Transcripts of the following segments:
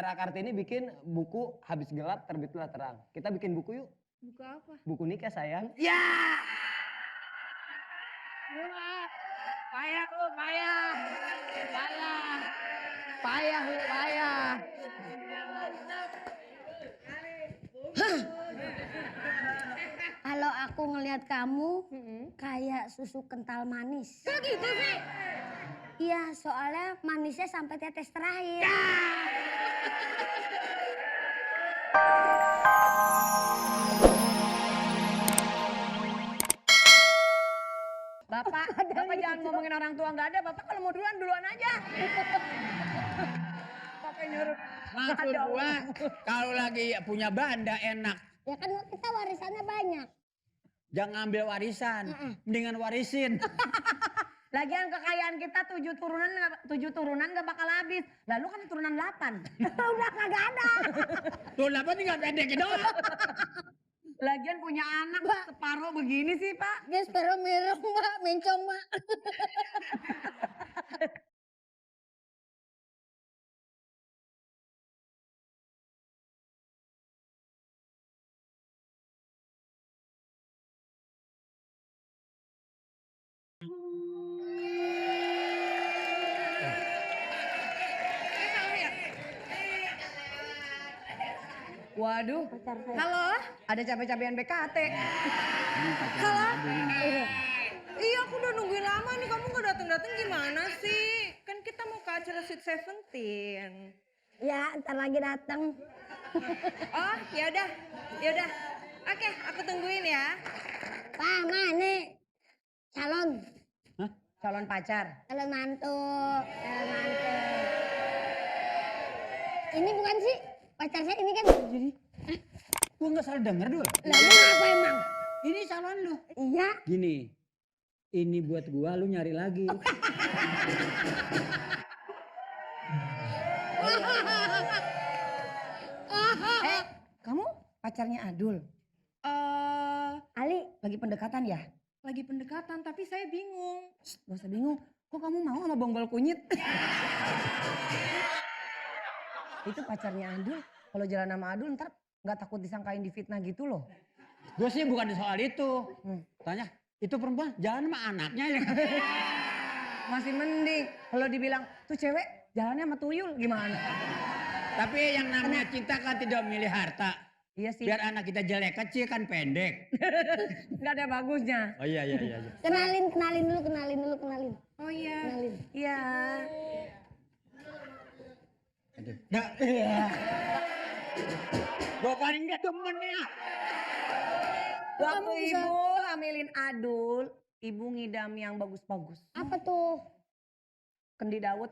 Tiara Kartini bikin buku Habis Gelap Terbitlah Terang. Kita bikin buku yuk. Buku apa? Buku nikah sayang. Ya. Payah lu, payah. Payah. Payah lu, payah. Kalau aku ngelihat kamu kayak susu kental manis. Kok gitu sih? Iya, soalnya manisnya sampai tetes terakhir. Bapak jangan ngomongin orang tua nggak ada. Bapak kalau mau duluan aja. Pakai nyuruh. Maksud gua kalau lagi punya banda enak. Ya kan kita warisannya banyak. Jangan ambil warisan, mendingan warisin. Lagian kekayaan kita 7 turunan nggak bakal habis. Lalu kan turunan 8. Udah kagak ada. Tuh apa tinggal pendek doang. Lagian punya anak separuh begini sih Pak. Dia separuh merah Mak, mencong Mak. Waduh, halo, ada capek-capekan BKT. Halo? Iya aku udah nungguin lama nih, kamu gak dateng-dateng gimana sih? Kan kita mau ke acara Sweet Seventeen. Ya, ntar lagi datang. Oh, yaudah. Oke, aku tungguin ya. Pak, mana? Calon. Hah? Calon pacar. Calon mantu. Ini bukan sih pacar saya ini kan. Jadi, gua nggak salah denger dulu. Lah apa emang? Ini calon lu. Iya. Gini, ini buat gua, lu nyari lagi. Kamu pacarnya Adul? Ali, Lagi pendekatan ya? Lagi pendekatan, tapi saya bingung. Gak usah bingung, kok kamu mau sama bonggol kunyit? Itu pacarnya Adul, kalau jalan sama Adul ntar gak takut disangkain difitnah gitu loh. Gue sih bukan soal itu. Tanya, itu perempuan jalan sama anaknya ya. Masih mending, kalau dibilang tuh cewek jalannya sama tuyul gimana? Tapi yang namanya cinta kan tidak memilih harta. Iya sih. Biar anak kita jelek kecil kan pendek. Gak ada bagusnya. Oh iya. kenalin dulu. Oh iya. Kenalin. Iya. Aduh. Gua paling gak temennya. Waktu ibu hamilin Adul, ibu ngidam yang bagus-bagus. Apa tuh? Kendi Dawet.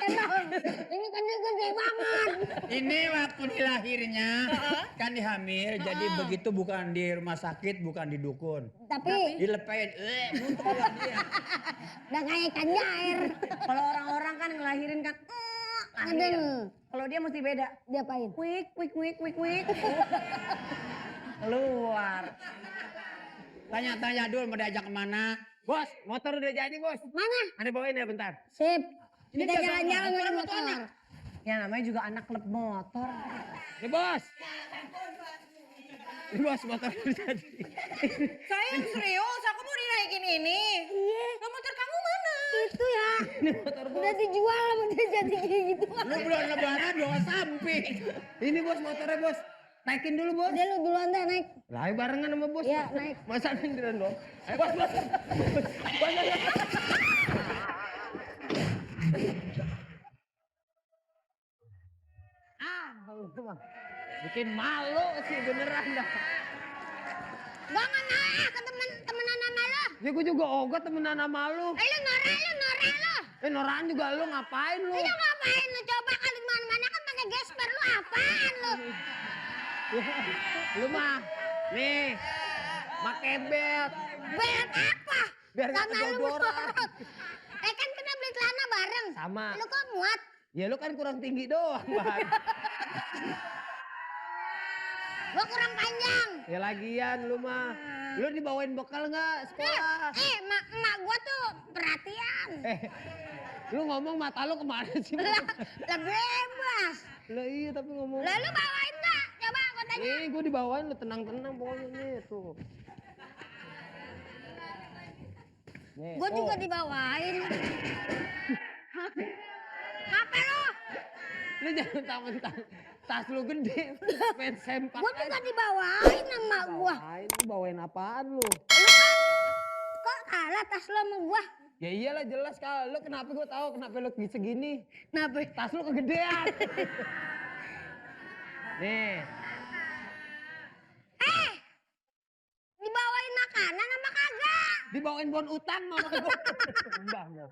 Emang. Ini kan gede banget. Ini waktu dilahirnya kan dihamil, jadi begitu bukan di rumah sakit, bukan di dukun. Tapi Dilepain, muntah dia. udah kayak ikan jair. Kalau orang-orang kan ngelahirin kan lahir. Aduh. Kalau dia mesti beda. Diapain? Wik. Keluar. Tanya-tanya dulu mau diajak kemana. Bos, motor udah jadi bos. Mana? Anda bawain ya bentar. Sip. Ini Kita dia jalan-jalan sama naik motor, motor. Ya namanya juga anak klub motor. Nih bos. Ini bos, motor udah jadi. Sayang serius, aku mau dinaikin ini. Iya. Lah motor kamu mana? Itu ya. Ini motor bos. Udah dijual sama dia jadi kayak gitu. Lu belum lebaran bawa samping. Ini bos motornya bos. Naikin dulu bos. Udah lu duluan deh naik. Lah barengan sama bos. Iya, naik. Masa sendirian dong. Ayo bos. Banyak. Bikin malu sih beneran dah. Jangan naik ke temenan sama lo. Ya gue juga ogah temenan sama lu. Lu norak lo. Noraan juga lu ngapain lu? Lu ngapain lu coba kali mana-mana kan pakai gesper lu apaan lu? Lu mah nih pakai belt. Belt apa? Biar gak Sama lu kedodoran. mulut. Kan kita beli celana bareng. Sama. Lu kok muat? Ya lu kan kurang tinggi doang, Bang. Gua kurang panjang. Ya lagian lu mah. Lu dibawain bekal nggak sekolah? Emak gua tuh perhatian. Lu ngomong mata lu kemana sih? Lah bebas. Lah iya tapi ngomong. Lalu bawain nggak? Coba aku tanya. Gue dibawain lu tenang-tenang pokoknya nih tuh. Nih, Gue juga dibawain. Apa lo? Lu jangan taman-taman. Tas lu gede, main sempak Gue juga dibawain sama gue. Bawain apaan lu? Lu kan kok kalah tas lo sama gue? Ya iyalah jelas kalau lu kenapa gue tahu kenapa lu segini. Kenapa? Tas lu kegedean. Nih, Dibawain makanan sama kagak? dibawain bon utang mama gue. Mbah, mbah.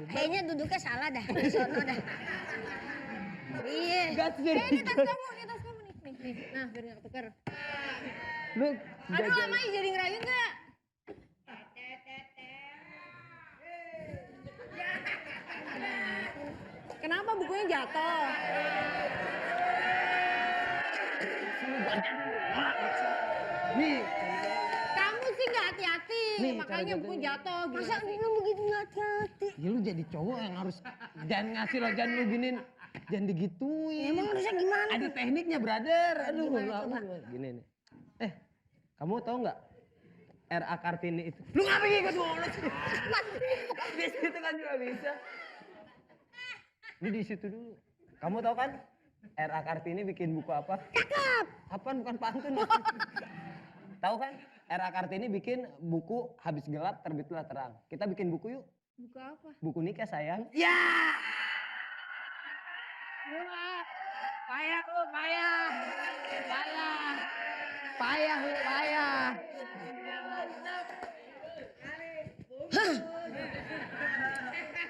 Kayaknya duduknya salah dah. Di sono dah. Iya. Gas jadi Ini tas kamu, ini tas kamu nih. Nih. Nah, biar nggak ketuker. Lu Aduh, Mama jadi ngerayu nggak? Kenapa bukunya jatuh? nih, Kamu sih nggak hati-hati, Nih, makanya cara buku jatuhnya. jatuh. Gitu. Masa lu begitu nggak hati-hati? ya lu jadi cowok yang harus jangan ngasih lo jangan lu giniin. Jangan digituin. Emang harusnya gimana? Ada tekniknya, brother. Aduh, Gimana, lu- coba? gini nih. Kamu tahu nggak R.A. Kartini itu? Lu ngapain ikut bolos? Di situ kan juga bisa. Lu di situ dulu. Kamu tahu kan R.A. Kartini bikin buku apa? Cakep. Apaan bukan pantun? Tahu kan? R.A. Kartini bikin buku Habis Gelap Terbitlah Terang. Kita bikin buku yuk. Buku apa? Buku nikah sayang. Ya. Payah lu, payah. Payah. Payah lu, payah.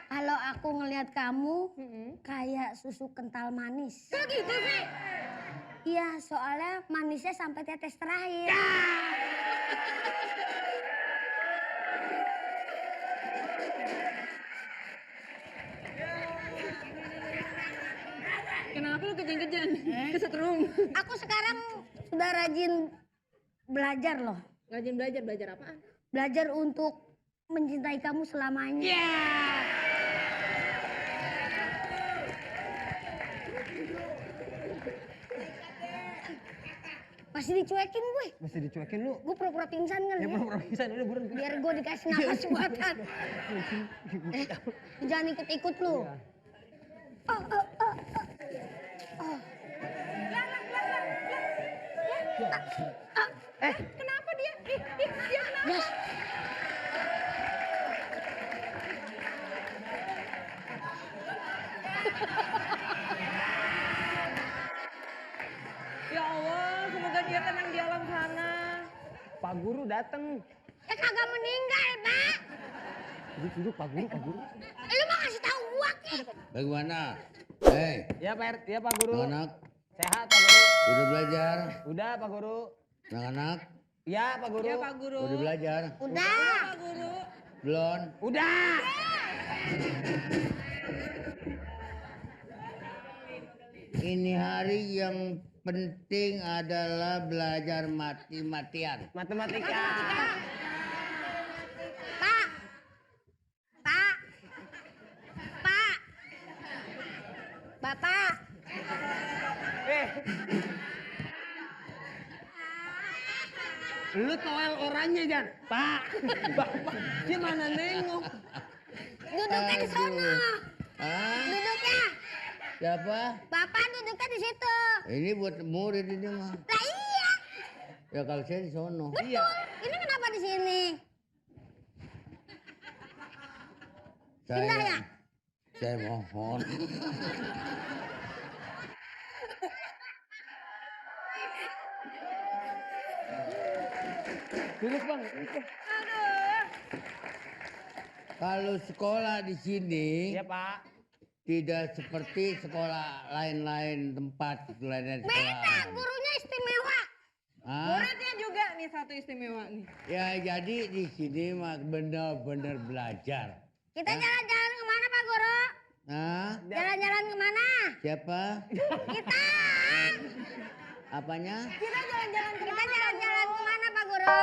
Kalau aku ngelihat kamu kayak susu kental manis. Kok gitu sih? Iya, soalnya manisnya sampai tetes terakhir. Kenapa lu kejang-kejang? Kesetrum. Aku sekarang sudah rajin belajar loh. Rajin belajar, belajar apaan? Belajar untuk mencintai kamu selamanya. Masih dicuekin gue. Masih dicuekin lu. Gue pura-pura pingsan kan Ya ya. pura-pura pingsan udah buruan. Biar gue dikasih nafas buatan. Jangan ikut-ikut lu. Iya. Oh, oh, oh, oh. Kenapa dia? Dia kenapa? Yes. Ya Allah, semoga dia tenang di alam sana. Pak Guru dateng. Kagak meninggal, Pak. Duduk, Pak Guru, Pak Guru. Lu mau kasih tahu gua ke? Bagaimana? Hei, Ya Pak Guru. anak, Sehat Pak Guru. udah belajar? Udah Pak Guru. Anak-anak, Ya Pak Guru. Ya Pak Guru. udah belajar? Udah. Pak Guru. Belum? Udah. Ini hari yang penting adalah belajar mati-matian. Matematika. Pak. Pak. Pak. Bapak. Eh. Lu toel orangnya Jan. Pak. Bapak. Gimana nengok? Duduknya di sono. Ah, Duduknya. siapa? Bapak duduknya di situ. Ini buat murid ini mah. Lah iya. Ya kalau saya di sono. Iya. Ini kenapa di sini? Pindah ya? Saya mohon. Duduk Bang. Kalau sekolah di sini Iya Pak. tidak seperti sekolah lain-lain tempat lainnya Beda, sekolah. gurunya istimewa. Ah, Muridnya juga nih satu istimewa nih. ya jadi di sini mah bener-bener belajar. Kita jalan-jalan kemana Pak Guru? Nah, Jalan-jalan kemana? siapa? Kita. Apanya? Kita jalan-jalan Kita jalan-jalan kemana Pak Guru?